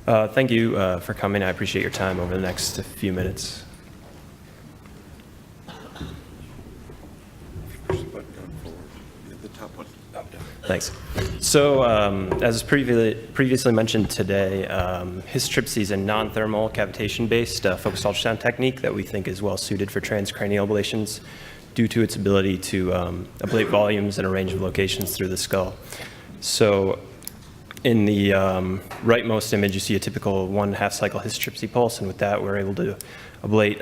Thank you for coming. I appreciate your time over the next few minutes. Thanks. So, as previously mentioned today, histotripsy is a non-thermal cavitation-based focused ultrasound technique that we think is well suited for transcranial ablations due to its ability to ablate volumes in a range of locations through the skull. So, in the rightmost image, you see a typical 1/2 cycle histotripsy pulse, and with that, we're able to ablate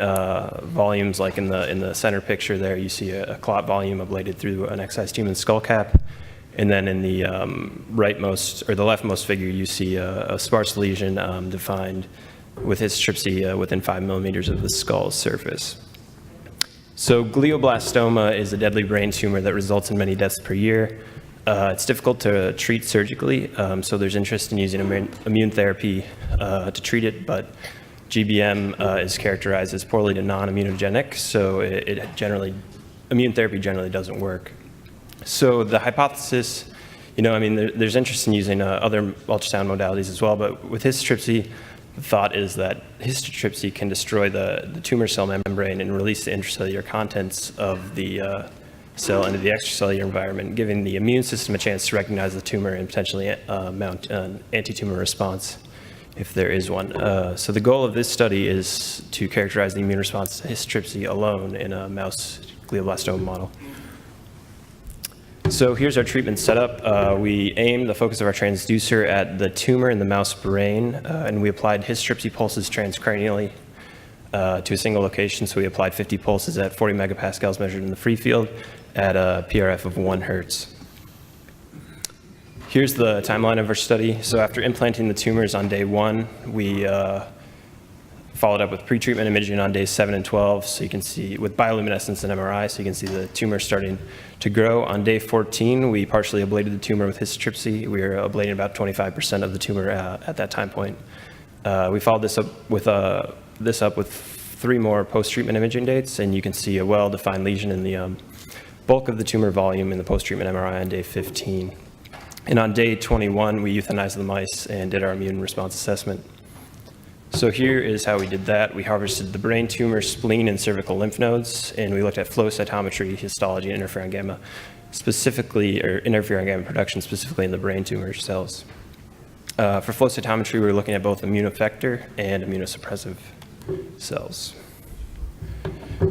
volumes like in the center picture there. You see a clot volume ablated through an excised human skull cap. And then in the rightmost or the leftmost figure, you see a sparse lesion defined with histotripsy within 5 millimeters of the skull's surface. So glioblastoma is a deadly brain tumor that results in many deaths per year. It's difficult to treat surgically, so there's interest in using immune therapy to treat it, but GBM is characterized as poorly to non-immunogenic, so immune therapy generally doesn't work. So the hypothesis, there's interest in using other ultrasound modalities as well, but with histotripsy, the thought is that histotripsy can destroy the tumor cell membrane and release the intracellular contents of the cell into the extracellular environment, giving the immune system a chance to recognize the tumor and potentially mount an anti-tumor response if there is one. So the goal of this study is to characterize the immune response to histotripsy alone in a mouse glioblastoma model. So here's our treatment setup. We aimed the focus of our transducer at the tumor in the mouse brain, and we applied histotripsy pulses transcranially to a single location. So we applied 50 pulses at 40 megapascals measured in the free field at a PRF of 1 hertz. Here's the timeline of our study. So after implanting the tumors on day 1, we followed up with pretreatment imaging on days 7 and 12, so you can see with bioluminescence and MRI, so you can see the tumor starting to grow. On day 14, we partially ablated the tumor with histotripsy. We were ablating about 25% of the tumor at that time point. We followed this up with 3 more post-treatment imaging dates, and you can see a well-defined lesion in the bulk of the tumor volume in the post-treatment MRI on day 15. And on day 21, we euthanized the mice and did our immune response assessment. So here is how we did that. We harvested the brain tumor, spleen, and cervical lymph nodes, and we looked at flow cytometry, histology, and interferon-gamma, interferon-gamma production specifically in the brain tumor cells. For flow cytometry, we were looking at both immune effector and immunosuppressive cells.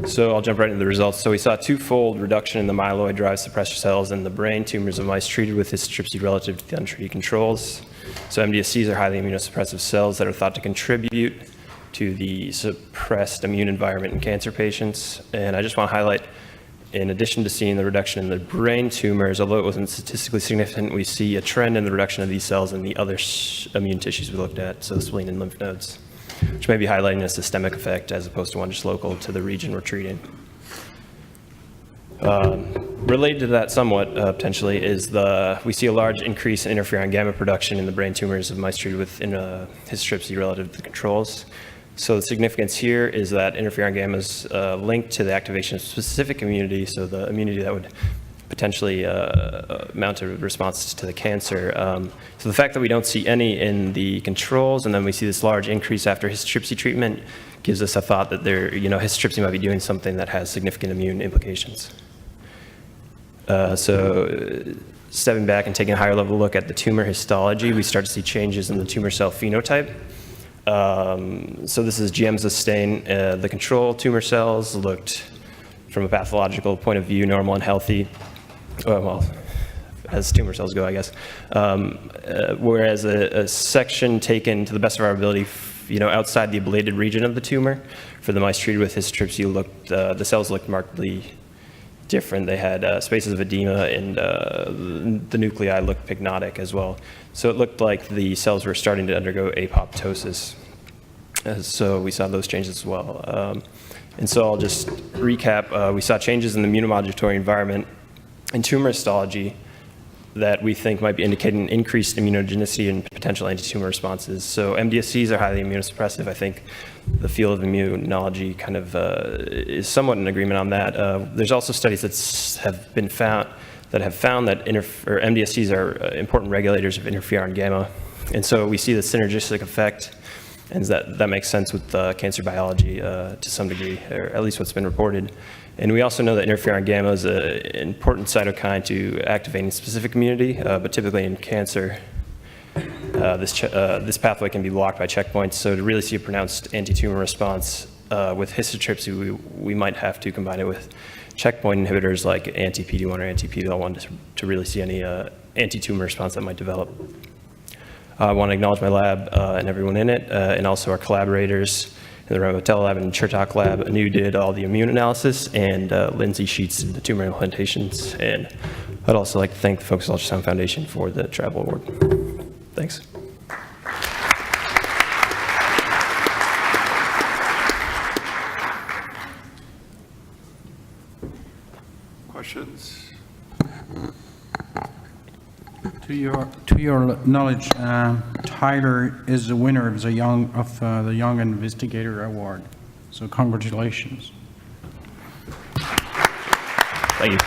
So I'll jump right into the results. So we saw a 2-fold reduction in the myeloid-derived suppressor cells in the brain tumors of mice treated with histotripsy relative to the untreated controls. So MDSCs are highly immunosuppressive cells that are thought to contribute to the suppressed immune environment in cancer patients. And I just want to highlight, in addition to seeing the reduction in the brain tumors, although it wasn't statistically significant, we see a trend in the reduction of these cells in the other immune tissues we looked at, so the spleen and lymph nodes, which may be highlighting a systemic effect as opposed to one just local to the region we're treating. Related to that somewhat, potentially, is we see a large increase in interferon-gamma production in the brain tumors of mice treated with histotripsy relative to the controls. So the significance here is that interferon-gamma is linked to the activation of specific immunity, so the immunity that would potentially mount a response to the cancer. So the fact that we don't see any in the controls, and then we see this large increase after histotripsy treatment, gives us a thought that histotripsy might be doing something that has significant immune implications. So stepping back and taking a higher level look at the tumor histology, we start to see changes in the tumor cell phenotype. So this is Giemsa stain. The control tumor cells looked, from a pathological point of view, normal and healthy. Well, as tumor cells go, I guess. Whereas a section taken to the best of our ability, outside the ablated region of the tumor, for the mice treated with histotripsy, the cells looked markedly different. They had spaces of edema, and the nuclei looked pycnotic as well. So it looked like the cells were starting to undergo apoptosis. So we saw those changes as well. And so I'll just recap. We saw changes in the immunomodulatory environment and tumor histology that we think might be indicating increased immunogenicity and potential anti-tumor responses. So MDSCs are highly immunosuppressive. I think the field of immunology kind of is somewhat in agreement on that. There's also studies that have found that MDSCs are important regulators of interferon-gamma, And so we see the synergistic effect, and that makes sense with cancer biology to some degree, or at least what's been reported. And we also know that interferon-gamma is an important cytokine to activating specific immunity, but typically in cancer, this pathway can be blocked by checkpoints. So to really see a pronounced anti-tumor response with histotripsy, we might have to combine it with checkpoint inhibitors like anti-PD-1 or anti-PD-L1 to really see any anti-tumor response that might develop. I want to acknowledge my lab and everyone in it, and also our collaborators in the Remotel lab and Chertok lab. Anu did all the immune analysis, and Lindsay Sheets did the tumor implantations. And I'd also like to thank the Focused Ultrasound Foundation for the travel award. Thanks. Questions? To your knowledge, Tyler is the winner of the Young Investigator Award. So congratulations. Thank you.